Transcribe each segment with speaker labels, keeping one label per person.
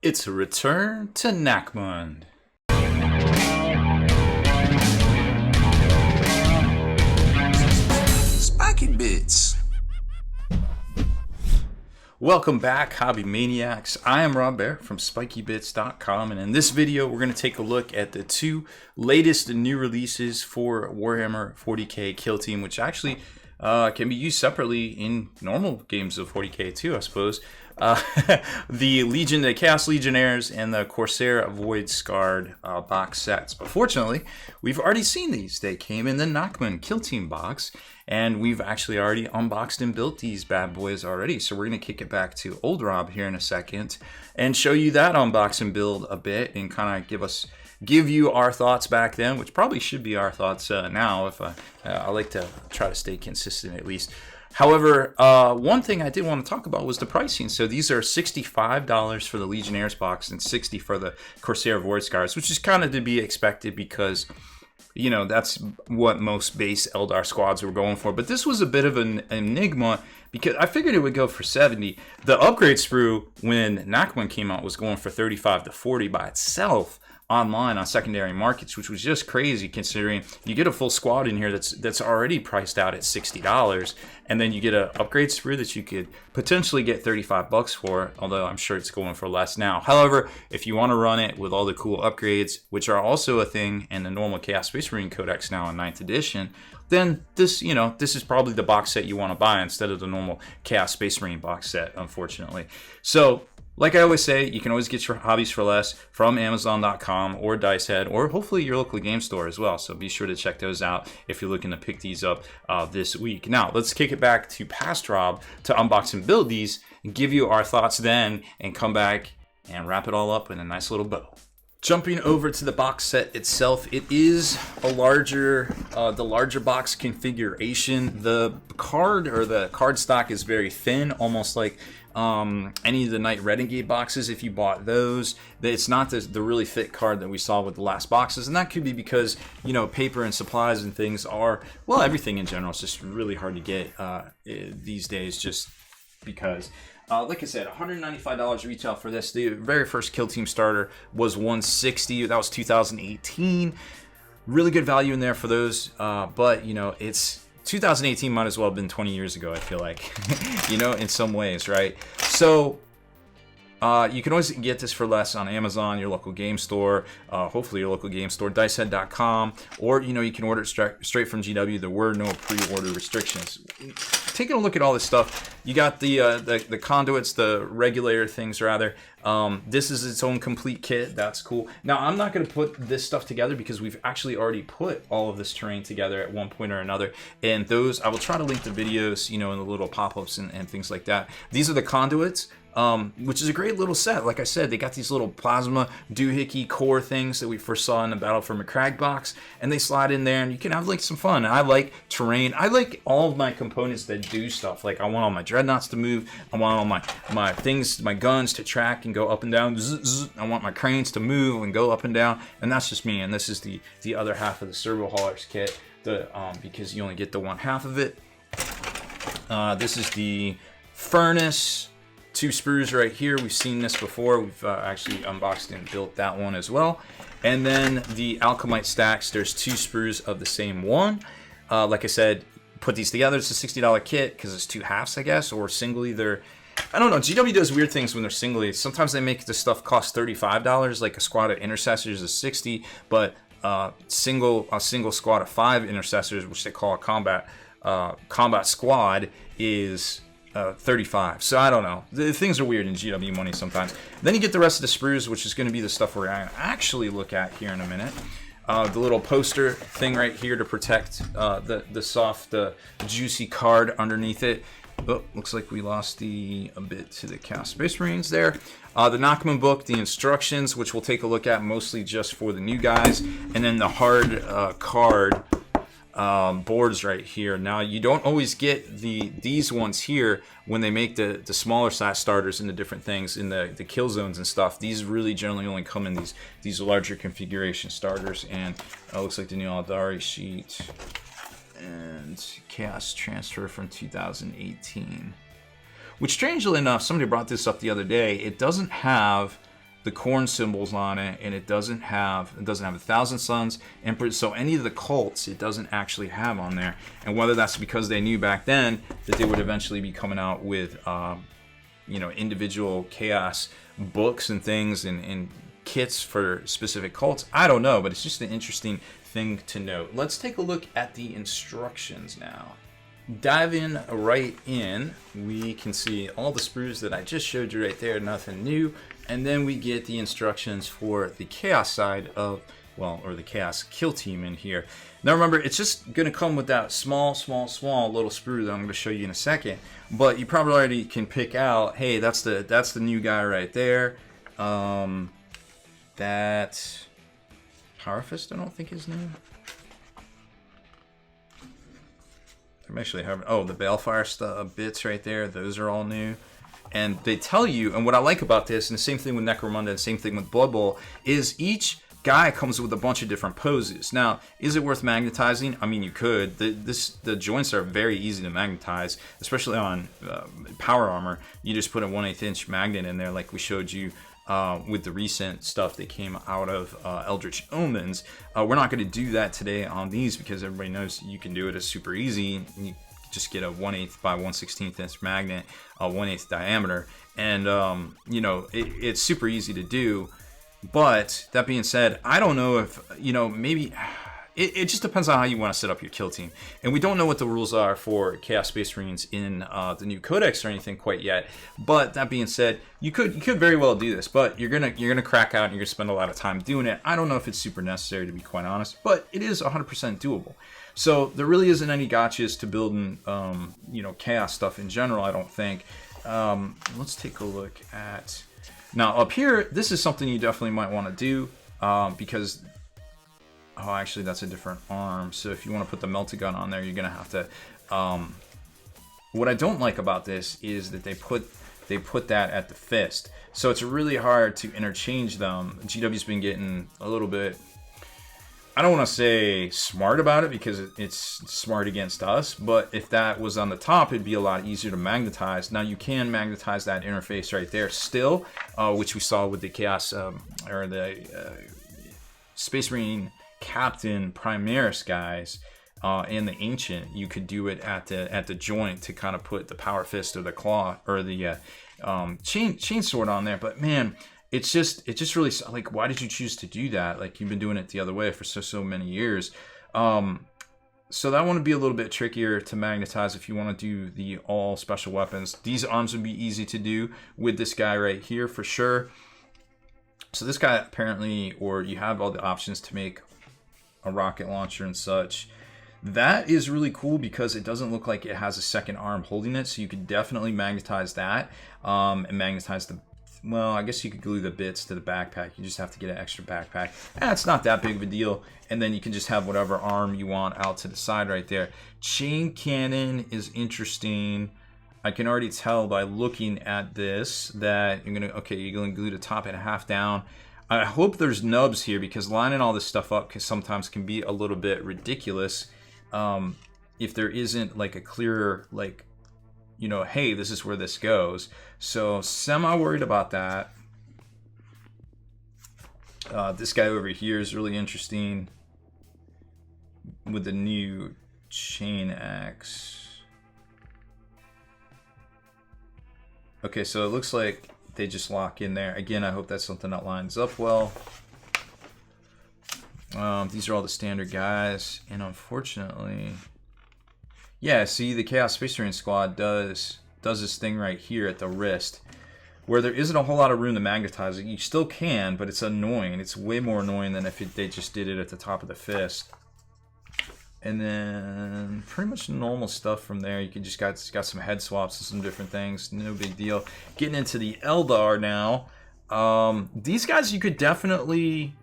Speaker 1: It's a return to Nachmund.
Speaker 2: Spiky Bits.
Speaker 1: Welcome back, Hobby Maniacs. I am Rob Bear from SpikyBits.com, and in this video we're going to take a look at the two latest new releases for Warhammer 40k Kill Team, which actually can be used separately in normal games of 40k too, I suppose. The Chaos Legionnaires and the Corsair Void Scarred box sets. But fortunately, we've already seen these. They came in the Nachmund Kill Team box, and we've actually already unboxed and built these bad boys already. So we're going to kick it back to old Rob here in a second and show you that unbox and build a bit and kind of give you our thoughts back then, which probably should be our thoughts now. If I like to try to stay consistent at least. However, one thing I did want to talk about was the pricing. So these are $65 for the Legionnaires box and $60 for the Corsair Void Scars, which is kind of to be expected because, you know, that's what most base Eldar squads were going for. But this was a bit of an enigma because I figured it would go for $70. The upgrade sprue when Nachmund came out was going for $35 to $40 by itself online on secondary markets, which was just crazy considering you get a full squad in here that's already priced out at $60, and then you get an upgrade sprue that you could potentially get $35 for, although I'm sure it's going for less now. However, if you want to run it with all the cool upgrades, which are also a thing in the normal Chaos Space Marine Codex now in 9th edition, then this is probably the box set you want to buy instead of the normal Chaos Space Marine box set, unfortunately. So like I always say, you can always get your hobbies for less from Amazon.com or Dicehead, or hopefully your local game store as well. So be sure to check those out if you're looking to pick these up this week. Now, let's kick it back to past Rob to unbox and build these and give you our thoughts then and come back and wrap it all up in a nice little bow. Jumping over to the box set itself, it is a the larger box configuration. The card stock is very thin, almost like any of the Knight Renegade boxes. If you bought those, it's not the really thick card that we saw with the last boxes, and that could be because, you know, paper and supplies and things are, well, everything in general is just really hard to get these days, just because. Like I said, $195 retail for this. The very first Kill Team starter was $160. That was 2018. Really good value in there for those. But, you know, it's 2018 might as well have been 20 years ago, I feel like, you know, in some ways, right? So you can always get this for less on Amazon, your local game store, hopefully your local game store, dicehead.com, or, you know, you can order it straight from GW. There were no pre-order restrictions. Taking a look at all this stuff, you got the conduits, the regulator things rather. This is its own complete kit. That's cool. Now, I'm not going to put this stuff together because we've actually already put all of this terrain together at one point or another. And those, I will try to link the videos, you know, in the little pop-ups and things like that. These are the conduits. Which is a great little set. Like I said, they got these little plasma doohickey core things that we first saw in the Battle for McCrag box, and they slide in there, and you can have like some fun. I like terrain. I like all of my components that do stuff. Like I want all my dreadnoughts to move. I want all my things, my guns to track and go up and down. I want my cranes to move and go up and down, and that's just me. And this is the other half of the servo haulers kit, because you only get the one half of it. This is the furnace. Two sprues right here. We've seen this before. We've actually unboxed and built that one as well. And then the alchemite stacks. There's two sprues of the same one. Like I said, put these together. It's a $60 kit because it's two halves, I guess, or singly. I don't know. GW does weird things when they're singly. Sometimes they make the stuff cost $35, like a squad of intercessors is $60, but a single squad of 5 intercessors, which they call a combat squad, is 35. So I don't know. Things are weird in GW money sometimes. Then you get the rest of the sprues, which is going to be the stuff we're going to actually look at here in a minute. The little poster thing right here to protect the soft, juicy card underneath it. Oh, looks like we lost a bit to the Chaos Space Marines there. The Nachmund book, the instructions, which we'll take a look at mostly just for the new guys, and then the hard card boards right here. Now, you don't always get these ones here when they make the smaller size starters into different things in the kill zones and stuff. These really generally only come in these larger configuration starters, and it looks like the new Aldari sheet and Chaos Transfer from 2018. Which, strangely enough, somebody brought this up the other day. It doesn't have the corn symbols on it, and it doesn't have a Thousand Sons, Emperors, so any of the cults it doesn't actually have on there. And whether that's because they knew back then that they would eventually be coming out with individual chaos books and things and kits for specific cults, I don't know, but it's just an interesting thing to note. Let's take a look at the instructions now. Diving right in, we can see all the sprues that I just showed you right there, nothing new. And then we get the instructions for the chaos side of, or the chaos kill team in here. Now remember, it's just going to come with that small little sprue that I'm going to show you in a second. But you probably already can pick out, hey, that's the new guy right there. That Power Fist, I don't think is new. I'm actually having, the Balefire bits right there, those are all new. And they tell you, and what I like about this, and the same thing with Necromunda, and same thing with Blood Bowl, is each guy comes with a bunch of different poses. Now, is it worth magnetizing? I mean, you could. The joints are very easy to magnetize, especially on power armor. You just put a 1/8 inch magnet in there, like we showed you with the recent stuff that came out of Eldritch Omens. We're not going to do that today on these because everybody knows you can do it. It's super easy. You just get a 1/8 by 1/16 inch magnet, 1/8 diameter, and it's super easy to do. But that being said, I don't know if maybe it just depends on how you want to set up your kill team, and we don't know what the rules are for Chaos Space Marines in the new Codex or anything quite yet. But that being said, you could very well do this, but you're gonna crack out and you're gonna spend a lot of time doing it. I don't know if it's super necessary, to be quite honest, but it is 100% doable. So there really isn't any gotchas to building chaos stuff in general, I don't think. Let's take a look at now up here. This is something you definitely might want to do because actually that's a different arm. So if you want to put the melted gun on there, you're gonna have to. What I don't like about this is that they put that at the fist, so it's really hard to interchange them. GW's been getting a little bit, I don't want to say smart about it because it's smart against us, but if that was on the top, it'd be a lot easier to magnetize. Now you can magnetize that interface right there still, which we saw with the Chaos or the Space Marine Captain Primaris guys and the Ancient. You could do it at the joint to kind of put the Power Fist or the Claw or the chain sword on there. But man, It's just really like, why did you choose to do that? Like, you've been doing it the other way for so many years. So that one would be a little bit trickier to magnetize if you want to do the all special weapons. These arms would be easy to do with this guy right here for sure. So this guy apparently, or you have all the options to make a rocket launcher and such. That is really cool because it doesn't look like it has a second arm holding it. So you could definitely magnetize that and magnetize the, well, I guess you could glue the bits to the backpack. You just have to get an extra backpack. It's not that big of a deal. And then you can just have whatever arm you want out to the side right there. Chain cannon is interesting. I can already tell by looking at this that you're gonna glue the top and half down. I hope there's nubs here because lining all this stuff up sometimes can be a little bit ridiculous if there isn't like a clear, like, hey, this is where this goes. So semi worried about that. This guy over here is really interesting with the new chain axe. Okay, so it looks like they just lock in there. Again, I hope that's something that lines up well. These are all the standard guys, and unfortunately, yeah, see, the Chaos Space Marine squad does this thing right here at the wrist, where there isn't a whole lot of room to magnetize it. You still can, but it's annoying. It's way more annoying than if they just did it at the top of the fist. And then pretty much normal stuff from there. You can just got some head swaps and some different things. No big deal. Getting into the Eldar now. These guys you could definitely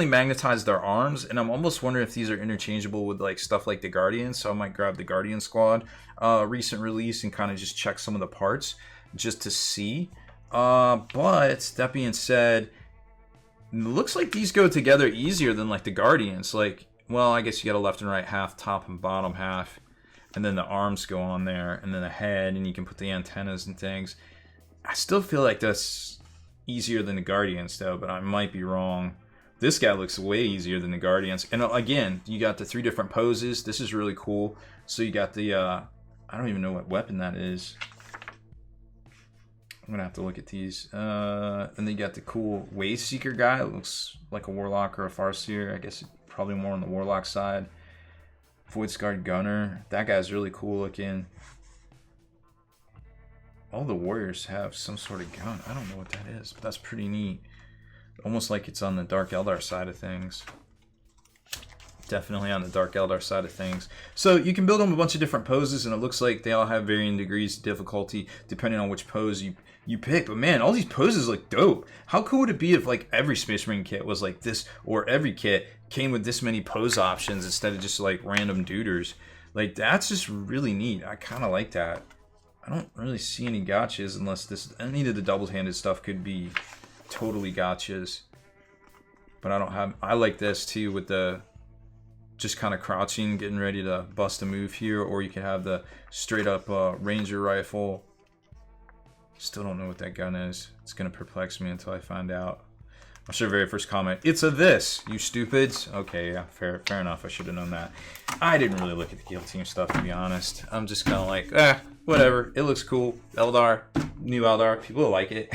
Speaker 1: magnetize their arms, and I'm almost wondering if these are interchangeable with like stuff like the Guardians. So I might grab the Guardian squad recent release and kind of just check some of the parts just to see. But that being said, it looks like these go together easier than like the Guardians. Like, well, I guess you got a left and right half, top and bottom half, and then the arms go on there, and then the head, and you can put the antennas and things. I still feel like this easier than the Guardians though, but I might be wrong. This guy looks way easier than the Guardians. And again, you got the 3 different poses. This is really cool. So you got the, I don't even know what weapon that is. I'm gonna have to look at these. And then you got the cool Wave Seeker guy. It looks like a Warlock or a Farseer. I guess probably more on the Warlock side. Void Scarred Gunner. That guy's really cool looking. All the warriors have some sort of gun. I don't know what that is, but that's pretty neat. Almost like it's on the Dark Eldar side of things. Definitely on the Dark Eldar side of things. So you can build them a bunch of different poses, and it looks like they all have varying degrees of difficulty depending on which pose you pick. But man, all these poses look dope. How cool would it be if like every Space Marine kit was like this, or every kit came with this many pose options instead of just like random duders? Like, that's just really neat. I kind of like that. I don't really see any gotchas unless any of the double-handed stuff could be totally gotchas. But I like this too with the just kind of crouching, getting ready to bust a move here, or you can have the straight up Ranger rifle. Still don't know what that gun is. It's gonna perplex me until I find out. I'm sure very first comment, it's a this, you stupids. Okay, yeah, fair enough. I should have known that. I didn't really look at the Kill Team stuff, to be honest. I'm just kind of like, whatever. It looks cool. Eldar, new Eldar, people will like it.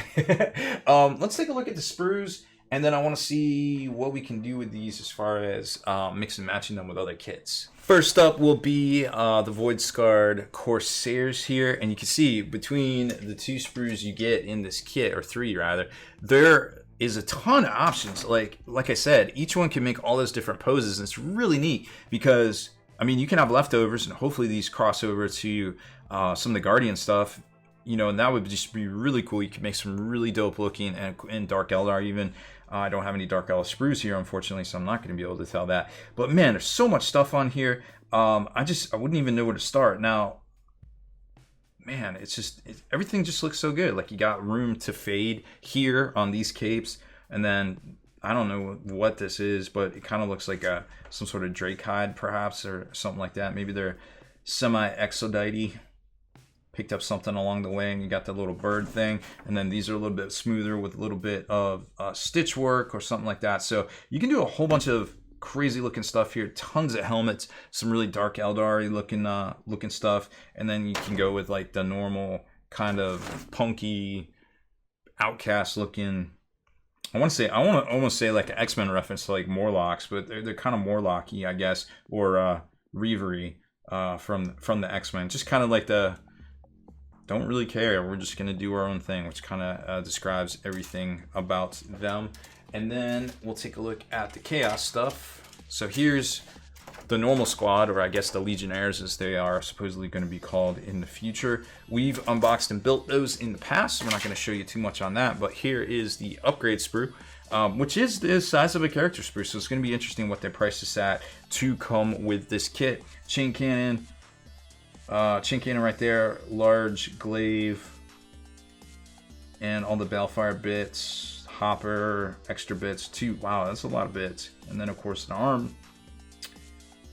Speaker 1: Let's take a look at the sprues, and then I want to see what we can do with these as far as mix and matching them with other kits. First up will be the Void Scarred Corsairs here, and you can see between the 2 sprues you get in this kit, or 3 rather, there is a ton of options. Like I said, each one can make all those different poses, and it's really neat because, I mean, you can have leftovers, and hopefully these cross over to some of the Guardian stuff, you know, and that would just be really cool. You can make some really dope looking, and Dark Eldar even. I don't have any Dark Eldar sprues here, unfortunately, so I'm not going to be able to tell that. But man, there's so much stuff on here. I wouldn't even know where to start. Now, man, everything just looks so good. Like, you got room to fade here on these capes, and then I don't know what this is, but it kind of looks like some sort of Drake hide, perhaps, or something like that. Maybe they're semi-exodite. Picked up something along the way, and you got the little bird thing, and then these are a little bit smoother with a little bit of stitch work or something like that. So you can do a whole bunch of crazy looking stuff here. Tons of helmets, some really Dark Eldar looking stuff, and then you can go with like the normal kind of punky outcast looking. I want to almost say like an X-Men reference to like Morlocks, but they're kind of Morlocky, I guess, or Reverie from the X-Men. Just kind of like the don't really care, we're just gonna do our own thing, which kind of describes everything about them. And then we'll take a look at the Chaos stuff. So here's the normal squad, or I guess the Legionaries as they are supposedly going to be called in the future. We've unboxed and built those in the past, so we're not going to show you too much on that, but here is the upgrade sprue, which is the size of a character sprue, so it's going to be interesting what their price is at to come with this kit. Chain cannon right there, large glaive, and all the balefire bits, hopper, extra bits too. Wow, that's a lot of bits. And then of course an arm.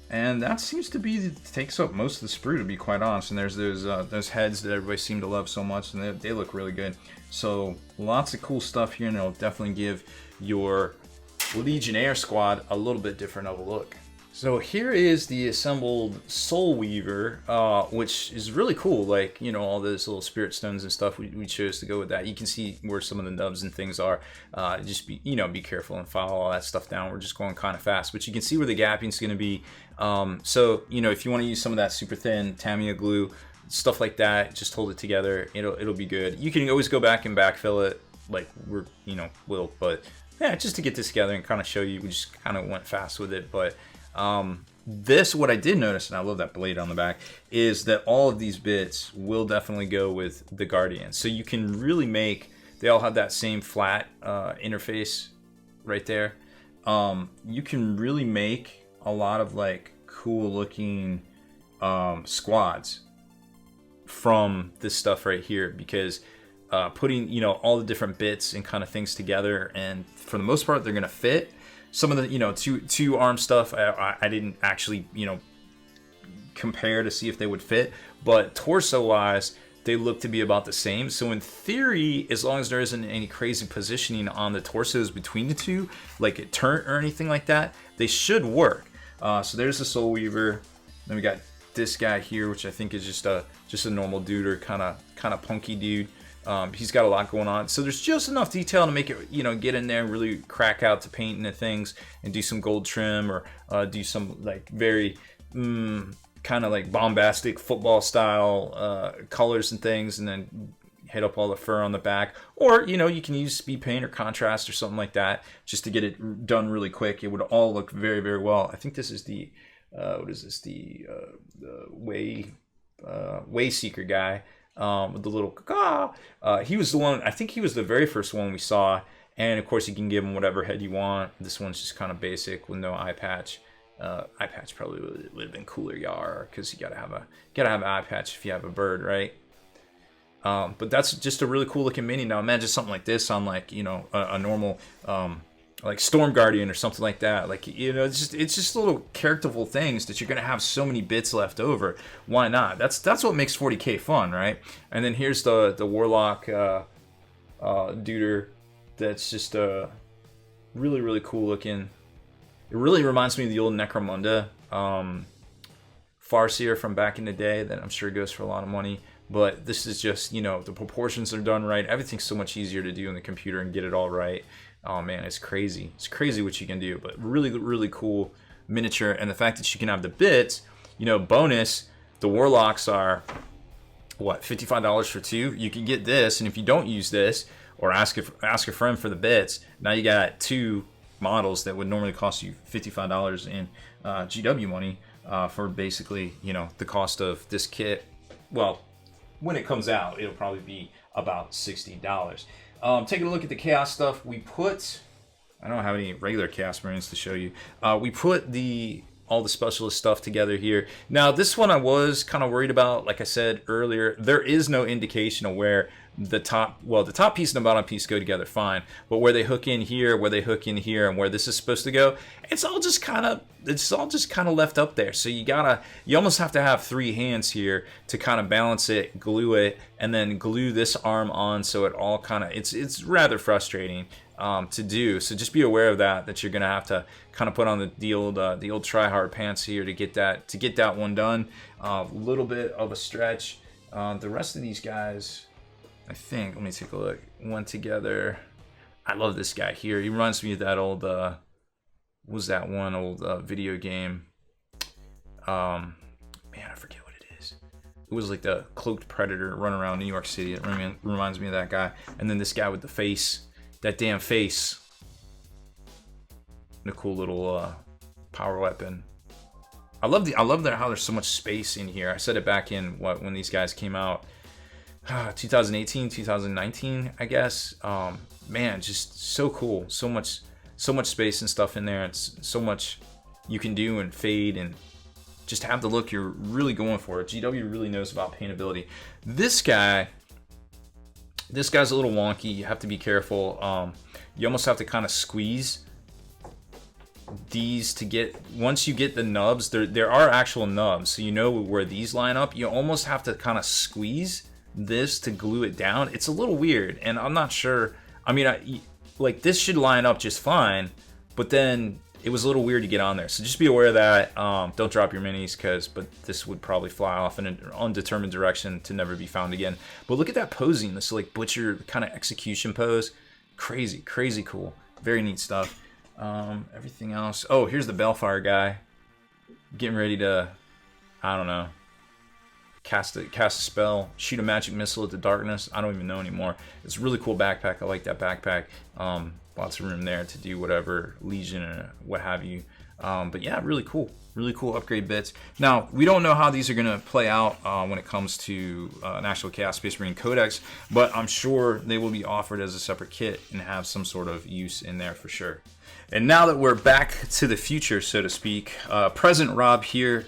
Speaker 1: And that seems to be takes up most of the sprue, to be quite honest. And there's those heads that everybody seemed to love so much, and they look really good. So lots of cool stuff here, and it'll definitely give your Legionnaire squad a little bit different of a look. So here is the assembled Soul Weaver, which is really cool. Like, you know, all those little spirit stones and stuff, we chose to go with that. You can see where some of the nubs and things are. Just be careful and follow all that stuff down. We're just going kind of fast, but you can see where the gapping is going to be. So, you know, if you want to use some of that super thin Tamiya glue, stuff like that, just hold it together. It'll be good. You can always go back and backfill it, like but yeah, just to get this together and kind of show you, we just kind of went fast with it, but. What I did notice, and I love that blade on the back, is that all of these bits will definitely go with the Guardian. So you can really they all have that same flat interface right there. You can really make a lot of like cool looking squads from this stuff right here, because putting all the different bits and kind of things together, and for the most part they're gonna fit. Some of the two arm stuff I didn't actually compare to see if they would fit, but torso wise they look to be about the same. So in theory, as long as there isn't any crazy positioning on the torsos between the two, like a turn or anything like that, they should work. So there's the Soul Weaver. Then we got this guy here, which I think is just a normal dude, or kind of punky dude. He's got a lot going on, so there's just enough detail to make it, get in there and really crack out to paint into things and do some gold trim, or do some like very kind of like bombastic football style colors and things, and then hit up all the fur on the back. Or you can use speed paint or contrast or something like that just to get it done really quick. It would all look very, very well. I think this is the what is this, the Way Seeker guy with the little he was the one, I think he was the very first one we saw. And of course you can give him whatever head you want. This one's just kind of basic with no eye patch. Eye patch probably would have been cooler, because you gotta have an eye patch if you have a bird, right? But that's just a really cool looking mini. Now imagine something like this on like a normal like Storm Guardian or something like that. Like it's just little characterful things that you're gonna have so many bits left over. Why not? That's what makes 40k fun, right? And then here's the Warlock duder. That's just really, really cool looking. It really reminds me of the old Necromunda Farseer from back in the day that I'm sure goes for a lot of money. But this is just, the proportions are done right. Everything's so much easier to do in the computer and get it all right. Oh man, it's crazy. It's crazy what you can do, but really, really cool miniature. And the fact that you can have the bits, bonus, the Warlocks are, what, $55 for 2? You can get this, and if you don't use this, or ask a friend for the bits, now you got 2 models that would normally cost you $55 in GW money for basically, the cost of this kit. Well, when it comes out, it'll probably be about $60. Taking a look at the Chaos stuff, we put, I don't have any regular Chaos Marines to show you. We put all the specialist stuff together here. Now, this one I was kind of worried about. Like I said earlier, there is no indication of where the top piece and the bottom piece go together fine, but where they hook in here, and where this is supposed to go, it's all just kind of left up there. So you almost have to have 3 hands here to kind of balance it, glue it, and then glue this arm on, so it all kind of, it's rather frustrating to do. So just be aware of that you're gonna have to kind of put on the old try hard pants here to get that one done. A little bit of a stretch. The rest of these guys, I think, let me take a look, went together. I love this guy here. He reminds me of that old, what was that one old video game? Man, I forget what it is. It was like the cloaked predator run around New York City. It reminds me of that guy. And then this guy with the face, that damn face. And a cool little power weapon. I love how there's so much space in here. I said it back in when these guys came out. 2018, 2019, I guess. Man, just so cool. So much space and stuff in there. It's so much you can do and fade and just have the look you're really going for. GW really knows about paintability. This guy's a little wonky. You have to be careful. You almost have to kind of squeeze these to get, once you get the nubs, there are actual nubs, so where these line up. You almost have to kind of squeeze this to glue it down. It's a little weird, and I'm not sure. I mean, like this should line up just fine, but then it was a little weird to get on there. So just be aware of that. Don't drop your minis, but this would probably fly off in an undetermined direction to never be found again. But look at that posing, this like butcher kind of execution pose. Crazy, crazy cool. Very neat stuff. Everything else. Oh, here's the Bellfire guy. Getting ready to, I don't know, cast a spell, shoot a magic missile at the darkness. I don't even know anymore. It's a really cool backpack. I like that backpack. Lots of room there to do whatever, Legion or what have you. But yeah, really cool upgrade bits. Now, we don't know how these are going to play out when it comes to an actual Chaos Space Marine Codex, but I'm sure they will be offered as a separate kit and have some sort of use in there for sure. And now that we're back to the future, so to speak, Present Rob here,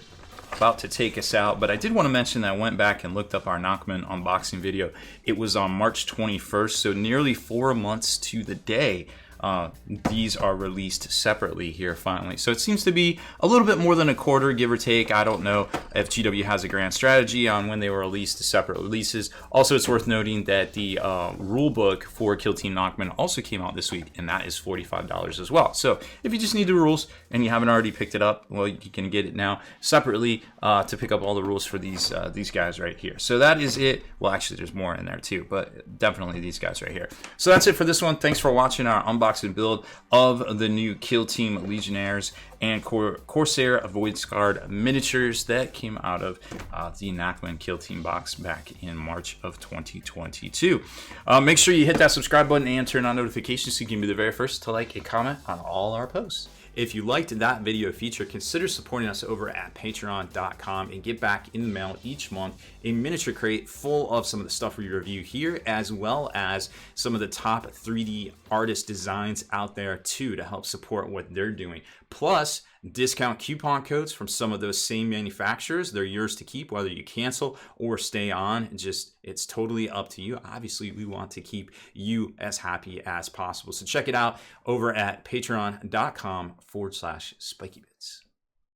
Speaker 1: about to take us out, but I did want to mention that I went back and looked up our Nachmund unboxing video. It was on March 21st, so nearly 4 months to the day these are released separately here finally. So it seems to be a little bit more than a quarter, give or take. I don't know if GW has a grand strategy on when they were released to separate releases. Also, it's worth noting that the rule book for Kill Team Nachmund also came out this week, and that is $45 as well. So if you just need the rules and you haven't already picked it up, well, you can get it now separately to pick up all the rules for these guys right here. So that is it. Well, actually, there's more in there too, but definitely these guys right here. So that's it for this one. Thanks for watching our unboxing build of the new Kill Team Legionaries and Corsair Void Scarred miniatures that came out of the Nachmund Kill Team box back in March of 2022. Make sure you hit that subscribe button and turn on notifications so you can be the very first to like and comment on all our posts. If you liked that video feature, consider supporting us over at patreon.com and get back in the mail each month a miniature crate full of some of the stuff we review here, as well as some of the top 3D artist designs out there too to help support what they're doing. Plus, discount coupon codes from some of those same manufacturers. They're yours to keep, whether you cancel or stay on. It's totally up to you. Obviously, we want to keep you as happy as possible. So check it out over at patreon.com/spikybits.